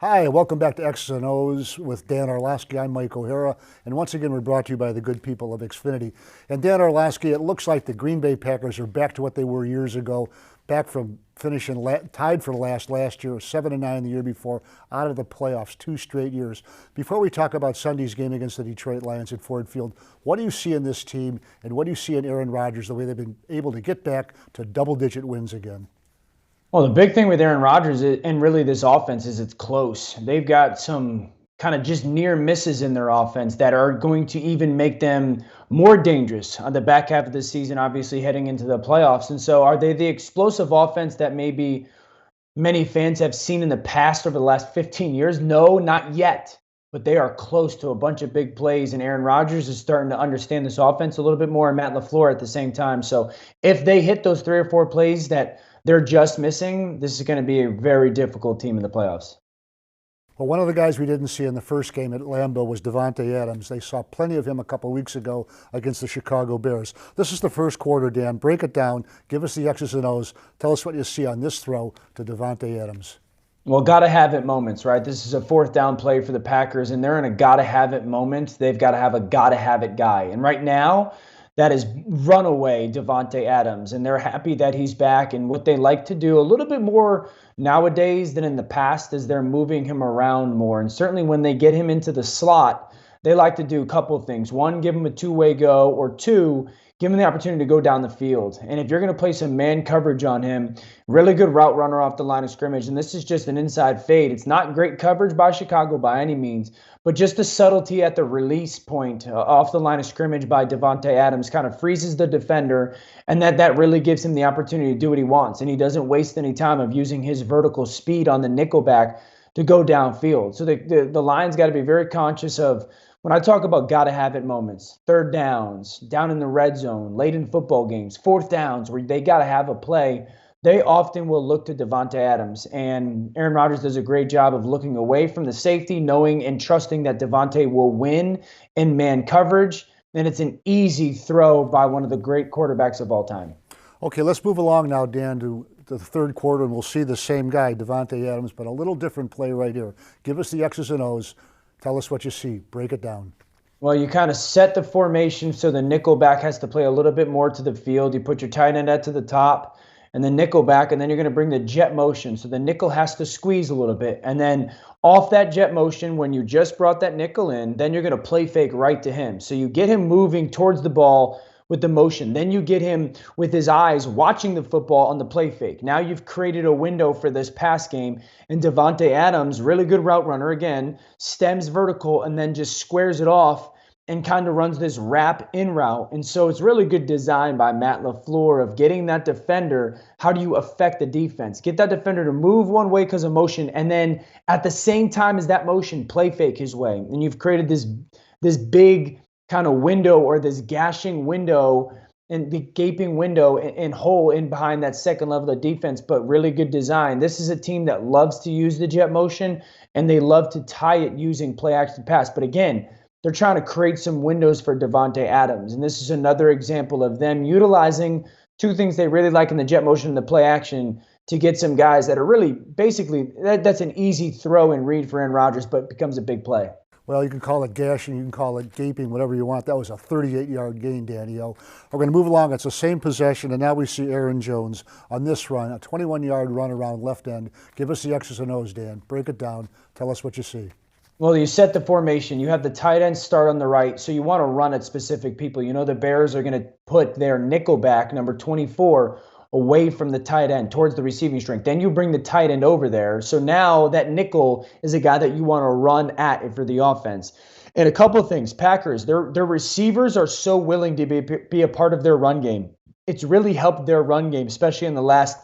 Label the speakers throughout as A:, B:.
A: Hi, welcome back to X's and O's with Dan Orlovsky. I'm Mike O'Hara, and once again we're brought to you by the good people of Xfinity. And Dan Orlovsky, it looks like the Green Bay Packers are back to what they were years ago, back from finishing tied for last year, 7-9 the year before, out of the playoffs 2 straight years. Before we talk about Sunday's game against the Detroit Lions at Ford Field, what do you see in this team, and what do you see in Aaron Rodgers, the way they've been able to get back to double-digit wins again?
B: Well, the big thing with Aaron Rodgers and really this offense is it's close. They've got some kind of just near misses in their offense that are going to even make them more dangerous on the back half of the season, obviously heading into the playoffs. And so are they the explosive offense that maybe many fans have seen in the past over the last 15 years? No, not yet. But they are close to a bunch of big plays, and Aaron Rodgers is starting to understand this offense a little bit more, and Matt LaFleur at the same time. So if they hit those 3 or 4 plays that they're just missing, this is going to be a very difficult team in the playoffs.
A: Well, one of the guys we didn't see in the first game at Lambeau was Davante Adams. They saw plenty of him a couple weeks ago against the Chicago Bears. This is the first quarter, Dan. Break it down. Give us the X's and O's. Tell us what you see on this throw to Davante Adams.
B: Well, gotta have it moments, right? This is a 4th down play for the Packers, and they're in a gotta have it moment. They've got to have a gotta have it guy. And right now, that is runaway Davante Adams, and they're happy that he's back. And what they like to do a little bit more nowadays than in the past is they're moving him around more. And certainly when they get him into the slot, they like to do a couple of things. One, give him a two-way go, or two, give him the opportunity to go down the field. And if you're going to play some man coverage on him, really good route runner off the line of scrimmage, and this is just an inside fade. It's not great coverage by Chicago by any means, but just the subtlety at the release point off the line of scrimmage by Davante Adams kind of freezes the defender, and that really gives him the opportunity to do what he wants. And he doesn't waste any time of using his vertical speed on the nickelback to go downfield. So the Lions got to be very conscious of, when I talk about gotta have it moments, 3rd downs, down in the red zone, late in football games, 4th downs where they gotta have a play, they often will look to Davante Adams. And Aaron Rodgers does a great job of looking away from the safety, knowing and trusting that Davante will win in man coverage. And it's an easy throw by one of the great quarterbacks of all time.
A: Okay, let's move along now, Dan, to the 3rd quarter, and we'll see the same guy, Davante Adams, but a little different play right here. Give us the X's and O's. Tell us what you see. Break it down.
B: Well, you kind of set the formation so the nickel back has to play a little bit more to the field. You put your tight end at to the top and the nickel back, and then you're going to bring the jet motion. So the nickel has to squeeze a little bit. And then off that jet motion, when you just brought that nickel in, then you're going to play fake right to him. So you get him moving towards the ball with the motion. Then you get him with his eyes watching the football on the play fake. Now you've created a window for this pass game. And Davante Adams, really good route runner again, stems vertical and then just squares it off and kind of runs this wrap in route. And so it's really good design by Matt LaFleur of getting that defender. How do you affect the defense? Get that defender to move one way because of motion, and then at the same time as that motion, play fake his way. And you've created this big kind of window, or this gashing window and the gaping window and hole in behind that second level of defense, but really good design. This is a team that loves to use the jet motion, and they love to tie it using play action pass. But again, they're trying to create some windows for Davante Adams. And this is another example of them utilizing 2 things they really like in the jet motion and the play action to get some guys that are really basically, that's an easy throw and read for Aaron Rodgers, but becomes a big play.
A: Well, you can call it gashing, you can call it gaping, whatever you want. That was a 38-yard gain, Danielle. We're going to move along. It's the same possession, and now we see Aaron Jones on this run, a 21-yard run around left end. Give us the X's and O's, Dan. Break it down. Tell us what you see.
B: Well, you set the formation. You have the tight end start on the right, so you want to run at specific people. You know the Bears are going to put their nickel back, number 24, away from the tight end towards the receiving strength. Then you bring the tight end over there. So now that nickel is a guy that you want to run at for the offense. And a couple of things. Packers, their receivers are so willing to be a part of their run game. It's really helped their run game, especially in the last,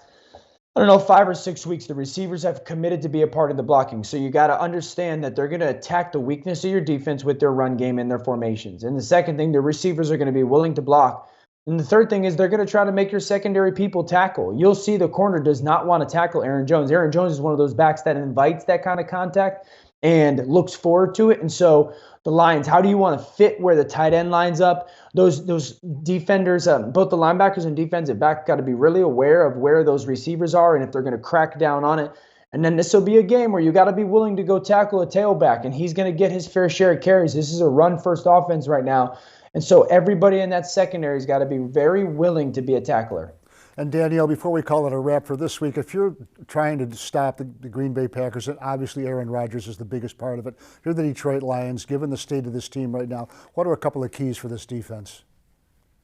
B: 5 or 6 weeks. The receivers have committed to be a part of the blocking. So you got to understand that they're going to attack the weakness of your defense with their run game and their formations. And the second thing, the receivers are going to be willing to block. And the third thing is they're going to try to make your secondary people tackle. You'll see the corner does not want to tackle Aaron Jones. Aaron Jones is one of those backs that invites that kind of contact and looks forward to it. And so the Lions, how do you want to fit where the tight end lines up? Those defenders, both the linebackers and defensive back, got to be really aware of where those receivers are and if they're going to crack down on it. And then this will be a game where you got to be willing to go tackle a tailback, and he's going to get his fair share of carries. This is a run-first offense right now. And so everybody in that secondary has got to be very willing to be a tackler.
A: And Danielle, before we call it a wrap for this week, if you're trying to stop the Green Bay Packers, and obviously Aaron Rodgers is the biggest part of it, you're the Detroit Lions, given the state of this team right now, what are a couple of keys for this defense?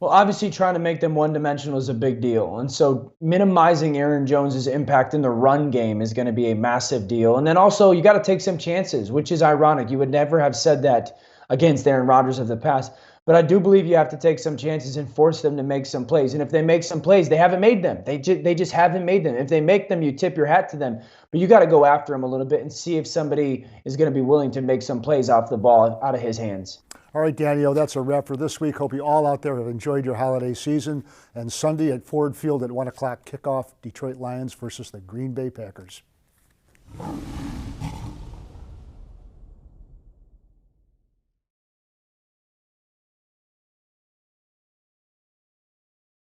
B: Well, obviously trying to make them one-dimensional is a big deal. And so minimizing Aaron Jones's impact in the run game is going to be a massive deal. And then also you got to take some chances, which is ironic. You would never have said that against Aaron Rodgers of the past. But I do believe you have to take some chances and force them to make some plays. And if they make some plays, they haven't made them. They just haven't made them. If they make them, you tip your hat to them. But you got to go after them a little bit and see if somebody is going to be willing to make some plays off the ball out of his hands.
A: All right, Danielle, that's a wrap for this week. Hope you all out there have enjoyed your holiday season. And Sunday at Ford Field at 1 o'clock kickoff, Detroit Lions versus the Green Bay Packers.